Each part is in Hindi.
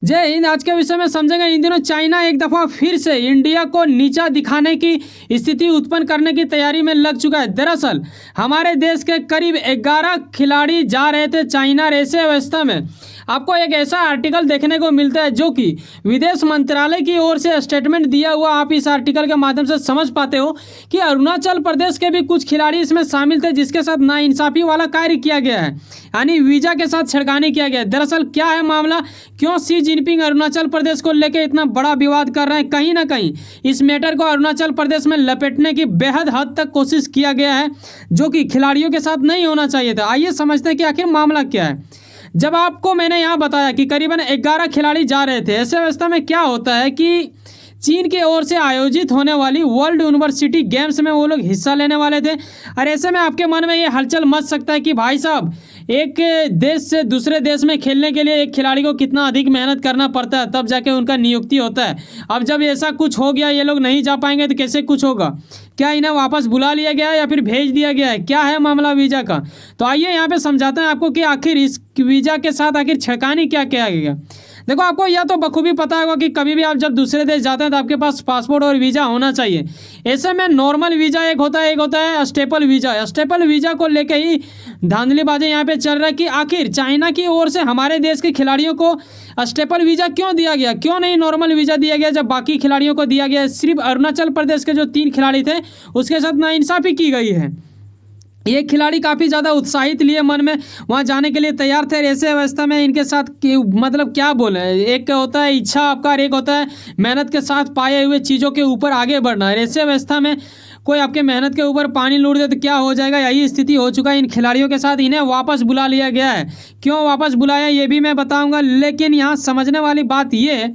जय हिंद। आज के विषय में समझेंगे। इन दिनों चाइना एक दफा फिर से इंडिया को नीचा दिखाने की स्थिति उत्पन्न करने की तैयारी में लग चुका है। दरअसल हमारे देश के करीब 11 खिलाड़ी जा रहे थे चाइना। ऐसे अवस्था में आपको एक ऐसा आर्टिकल देखने को मिलता है जो कि विदेश मंत्रालय की ओर से स्टेटमेंट दिया हुआ। आप इस आर्टिकल के माध्यम से समझ पाते हो कि अरुणाचल प्रदेश के भी कुछ खिलाड़ी इसमें शामिल थे जिसके साथ नाइंसाफी वाला कार्य किया गया है, यानी वीजा के साथ छेड़खानी किया गया है। दरअसल क्या है मामला, क्यों शी जिनपिंग अरुणाचल प्रदेश को लेकर इतना बड़ा विवाद कर रहे हैं? कहीं ना कहीं इस मैटर को अरुणाचल प्रदेश में लपेटने की बेहद हद तक कोशिश किया गया है जो कि खिलाड़ियों के साथ नहीं होना चाहिए था। आइए समझते हैं कि आखिर मामला क्या है। जब आपको मैंने यहाँ बताया कि करीबन 11 खिलाड़ी जा रहे थे, ऐसे अवस्था में क्या होता है कि चीन की ओर से आयोजित होने वाली वर्ल्ड यूनिवर्सिटी गेम्स में वो लोग हिस्सा लेने वाले थे। और ऐसे में आपके मन में ये हलचल मच सकता है कि भाई साहब, एक देश से दूसरे देश में खेलने के लिए एक खिलाड़ी को कितना अधिक मेहनत करना पड़ता है, तब जाके उनका नियुक्ति होता है। अब जब ऐसा कुछ हो गया, ये लोग नहीं जा पाएंगे तो कैसे कुछ होगा? क्या इन्हें वापस बुला लिया गया है या फिर भेज दिया गया है? क्या है मामला वीज़ा का? तो आइए यहाँ पे समझाते हैं आपको कि आखिर इस वीज़ा के साथ आखिर छेड़खानी क्या किया गया। देखो, आपको यह तो बखूबी पता होगा कि कभी भी आप जब दूसरे देश जाते हैं तो आपके पास पासपोर्ट और वीज़ा होना चाहिए। ऐसे में नॉर्मल वीज़ा एक होता है स्टेपल वीज़ा। स्टेपल वीज़ा को लेकर ही धांधलीबाजी यहाँ पे चल रहा है कि आखिर चाइना की ओर से हमारे देश के खिलाड़ियों को स्टेपल वीज़ा क्यों दिया गया, क्यों नहीं नॉर्मल वीज़ा दिया गया जब बाकी खिलाड़ियों को दिया गया। सिर्फ अरुणाचल प्रदेश के जो 3 खिलाड़ी थे उसके साथ नाइंसाफ़ी की गई है। ये खिलाड़ी काफ़ी ज़्यादा उत्साहित लिए मन में वहाँ जाने के लिए तैयार थे। ऐसे अवस्था में इनके साथ मतलब क्या बोले, एक होता है इच्छा आपका और एक होता है मेहनत के साथ पाए हुए चीज़ों के ऊपर आगे बढ़ना है। ऐसे अवस्था में कोई आपके मेहनत के ऊपर पानी लूट दे तो क्या हो जाएगा, यही स्थिति हो चुका है इन खिलाड़ियों के साथ। इन्हें वापस बुला लिया गया है। क्यों वापस बुलाया ये भी मैं बताऊँगा, लेकिन यहाँ समझने वाली बात ये है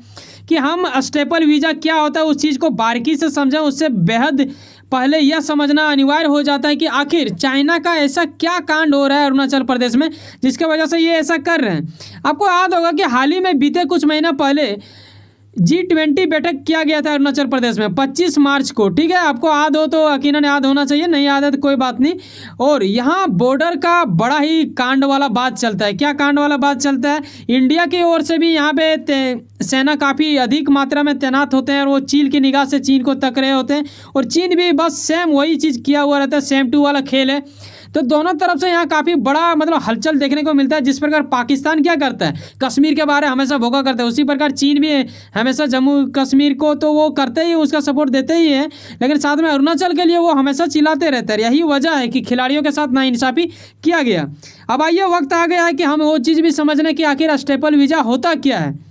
कि हम स्टेपल वीज़ा क्या होता है उस चीज़ को बारीकी से समझें। उससे बेहद पहले यह समझना अनिवार्य हो जाता है कि आखिर चाइना का ऐसा क्या कांड हो रहा है अरुणाचल प्रदेश में जिसके वजह से ये ऐसा कर रहे हैं। आपको याद होगा कि हाल ही में बीते कुछ महीना पहले G20 बैठक किया गया था अरुणाचल प्रदेश में 25 मार्च को। ठीक है, आपको याद हो तो यकीनन याद होना चाहिए, नहीं याद है तो कोई बात नहीं। और यहाँ बॉर्डर का बड़ा ही कांड वाला बात चलता है। क्या कांड वाला बात चलता है? इंडिया की ओर से भी यहाँ पे सेना काफ़ी अधिक मात्रा में तैनात होते हैं और वो चील की निगाह से चीन को तक रहे होते हैं और चीन भी बस सेम वही चीज़ किया हुआ रहता है। सेम टू वाला खेल है। तो दोनों तरफ से यहाँ काफ़ी बड़ा मतलब हलचल देखने को मिलता है। जिस प्रकार पाकिस्तान क्या करता है, कश्मीर के बारे हमेशा भोगा करता है, उसी प्रकार चीन भी हमेशा जम्मू कश्मीर को तो वो करते ही, उसका सपोर्ट देते ही है, लेकिन साथ में अरुणाचल के लिए वो हमेशा चिल्लाते रहते हैं। यही वजह है कि खिलाड़ियों के साथ नाइंसाफ़ी किया गया। अब आइए, वक्त आ गया है कि हम वो चीज़ भी समझने कि आखिर स्टेपल वीज़ा होता क्या है।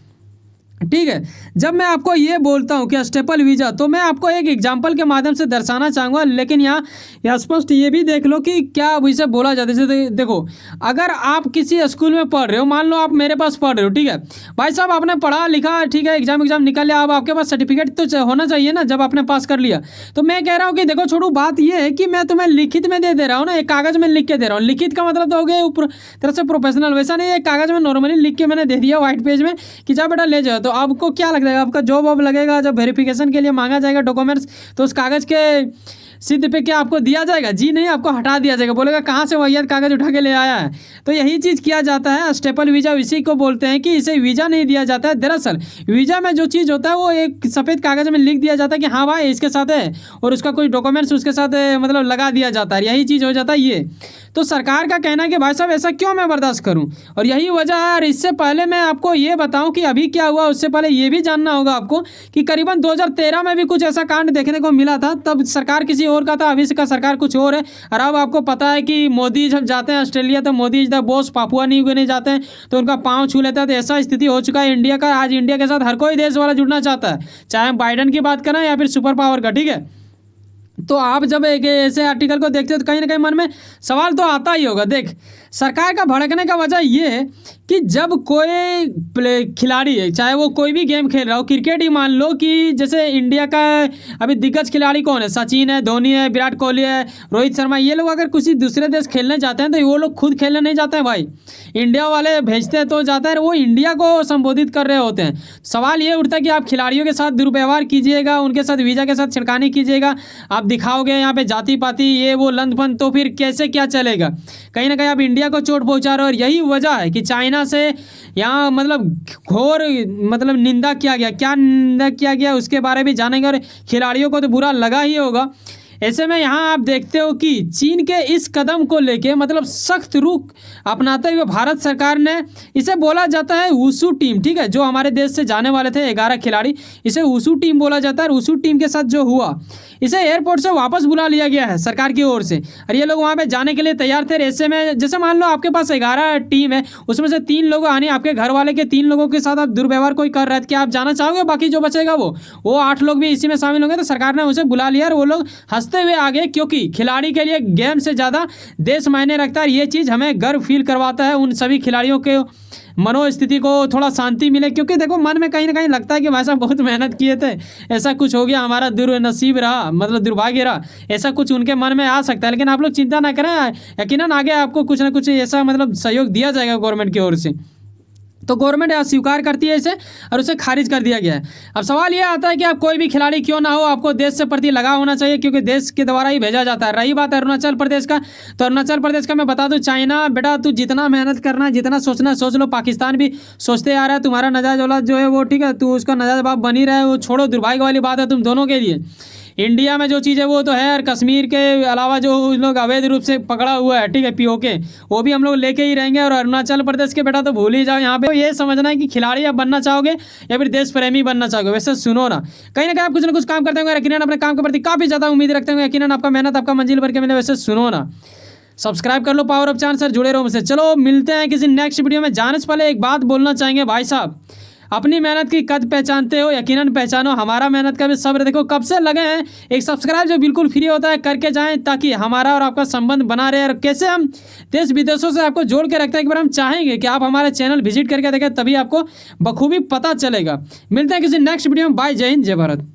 ठीक है, जब मैं आपको ये बोलता हूँ कि स्टेपल वीज़ा, तो मैं आपको एक एग्जांपल के माध्यम से दर्शाना चाहूँगा, लेकिन यहाँ स्पष्ट ये भी देख लो कि क्या इसे बोला जाता है। जैसे देखो, अगर आप किसी स्कूल में पढ़ रहे हो, मान लो आप मेरे पास पढ़ रहे हो, ठीक है भाई साहब, आपने पढ़ा लिखा, ठीक है, एग्जाम निकल लिया, अब आपके पास सर्टिफिकेट तो होना चाहिए ना जब आपने पास कर लिया। तो मैं कह रहा हूँ कि देखो छोड़ू, बात ये है कि मैं तुम्हें लिखित में दे रहा हूँ ना, एक कागज़ में लिख के दे रहा हूँ। लिखित का मतलब तो हो गया ऊपर तरह से प्रोफेशनल, वैसा नहीं, एक कागज़ में नॉर्मली लिख के मैंने दे दिया व्हाइट पेज में कि जा बेटा ले जाओ। तो आपको क्या लगता है, आपका जॉब अब लगेगा, जब वेरिफिकेशन के लिए मांगा जाएगा डॉक्यूमेंट्स तो उस कागज़ के सिद्ध पे क्या आपको दिया जाएगा? जी नहीं, आपको हटा दिया जाएगा। बोलेगा कहाँ से वही कागज़ उठा के ले आया है। तो यही चीज़ किया जाता है। स्टेपल वीज़ा इसी को बोलते हैं कि इसे वीज़ा नहीं दिया जाता है। दरअसल वीज़ा में जो चीज़ होता है वो एक सफ़ेद कागज़ में लिख दिया जाता है कि हाँ भाई इसके साथ है, और उसका कोई डॉक्यूमेंट्स उसके साथ मतलब लगा दिया जाता है। यही चीज़ हो जाता है ये। तो सरकार का कहना है कि भाई साहब ऐसा क्यों मैं बर्दाश्त करूं, और यही वजह है। और इससे पहले मैं आपको ये बताऊं कि अभी क्या हुआ, उससे पहले ये भी जानना होगा आपको कि करीबन 2013 में भी कुछ ऐसा कांड देखने को मिला था। तब सरकार किसी और का था, अभी का सरकार कुछ और है। और अब आपको पता है कि मोदी जब जाते हैं ऑस्ट्रेलिया तो Modi is the boss, Papua New Guinea जाते हैं तो उनका पाँव छू लेता है। तो ऐसा स्थिति हो चुका है इंडिया का। आज इंडिया के साथ हर कोई देश वाला जुड़ना चाहता है, चाहे हम बाइडन की बात करें या फिर सुपर पावर का। ठीक है, तो आप जब एक ऐसे आर्टिकल को देखते हो तो कहीं ना कहीं मन में सवाल तो आता ही होगा। देख, सरकार का भड़कने का वजह ये है कि जब कोई खिलाड़ी है, चाहे वो कोई भी गेम खेल रहा हो, क्रिकेट ही मान लो कि जैसे इंडिया का अभी दिग्गज खिलाड़ी कौन है, सचिन है, धोनी है, विराट कोहली है, रोहित शर्मा, ये लोग अगर किसी दूसरे देश खेलने जाते हैं तो वो लोग खुद खेलने नहीं जाते हैं भाई, इंडिया वाले भेजते हैं तो जाता है, वो इंडिया को संबोधित कर रहे होते हैं। सवाल ये उठता है कि आप खिलाड़ियों के साथ दुर्व्यवहार कीजिएगा, उनके साथ वीज़ा के साथ छिड़कानी कीजिएगा, आप आप दिखाओगे यहाँ पे जाति पाति ये वो लंदफंद, तो फिर कैसे क्या चलेगा। कहीं ना कहीं आप इंडिया को चोट पहुँचा रहे हो। और यही वजह है कि चाइना से यहाँ मतलब घोर मतलब निंदा किया गया। क्या निंदा किया गया उसके बारे में जानेंगे, और खिलाड़ियों को तो बुरा लगा ही होगा। ऐसे में यहाँ आप देखते हो कि चीन के इस कदम को लेके मतलब सख्त रुख अपनाते हुए भारत सरकार ने, इसे बोला जाता है वुशु टीम, ठीक है, जो हमारे देश से जाने वाले थे 11 खिलाड़ी, इसे वुशु टीम बोला जाता है। और वुशु टीम के साथ जो हुआ, इसे एयरपोर्ट से वापस बुला लिया गया है सरकार की ओर से, और ये लोग वहाँ पे जाने के लिए तैयार थे। ऐसे में जैसे मान लो आपके पास 11 टीम है, उसमें से 3 लोग आने, आपके घर वाले के 3 लोगों के साथ आप दुर्व्यवहार कोई कर रहे थे, क्या आप जाना चाहोगे? बाकी जो बचेगा वो 8 लोग भी इसी में शामिल होंगे। तो सरकार ने उसे बुला लिया और वो लोग हंसते हुए आगे, क्योंकि खिलाड़ी के लिए गेम से ज़्यादा देश मायने रखता है। ये चीज़ हमें गर्व फील करवाता है, उन सभी खिलाड़ियों के मनोस्थिति को थोड़ा शांति मिले, क्योंकि देखो मन में कहीं ना कहीं लगता है कि भाई साहब बहुत मेहनत किए थे, ऐसा कुछ हो गया, हमारा दुर्नसीब रहा, मतलब दुर्भाग्य रहा, ऐसा कुछ उनके मन में आ सकता है। लेकिन आप लोग चिंता ना करें, यकीनन आगे आपको कुछ ना कुछ ऐसा मतलब सहयोग दिया जाएगा गवर्नमेंट की ओर से। तो गवर्नमेंट स्वीकार करती है इसे और उसे खारिज कर दिया गया है। अब सवाल ये आता है कि आप कोई भी खिलाड़ी क्यों ना हो, आपको देश से प्रति लगाव होना चाहिए, क्योंकि देश के द्वारा ही भेजा जाता है। रही बात अरुणाचल प्रदेश का, तो अरुणाचल प्रदेश का मैं बता दूं, चाइना बेटा तू जितना मेहनत करना है, जितना सोचना है सोच लो। पाकिस्तान भी सोचते आ रहा है, तुम्हारा नजायज औलाद जो है वो ठीक है, तू उसका नजायज बाप बन ही रहा है, वो छोड़ो, दुर्भाग्य वाली बात है तुम दोनों के लिए। इंडिया में जो चीज़ है वो तो है, और कश्मीर के अलावा जो लोग अवैध रूप से पकड़ा हुआ है, ठीक है, पीओके, वो भी हम लोग लेके ही रहेंगे। और अरुणाचल प्रदेश के बेटा तो भूल ही जाओ। यहाँ पे ये समझना है कि खिलाड़ी आप बनना चाहोगे या फिर देश प्रेमी बनना चाहोगे। वैसे सुनो ना कहीं आप कुछ ना कुछ काम करते होंगे, यकीनन अपने काम के प्रति काफ़ी ज़्यादा उम्मीद रखते होंगे, यकीनन आपका मेहनत आपका मंजिल भर के मिले। वैसे सुनो ना, सब्सक्राइब कर low power of chance sir, जुड़े रहो मुझसे। चलो मिलते हैं किसी नेक्स्ट वीडियो में। जाने से पहले एक बात बोलना चाहेंगे भाई साहब, अपनी मेहनत की कद पहचानते हो, यकीनन पहचानो, हमारा मेहनत का भी सब्र देखो कब से लगे हैं। एक सब्सक्राइब जो बिल्कुल फ्री होता है करके जाएं, ताकि हमारा और आपका संबंध बना रहे। और कैसे हम देश विदेशों से आपको जोड़ के रखते हैं, एक बार हम चाहेंगे कि आप हमारे चैनल विजिट करके देखें, तभी आपको बखूबी पता चलेगा। मिलते हैं किसी नेक्स्ट वीडियो में। बाय, जय हिंद, जय भारत।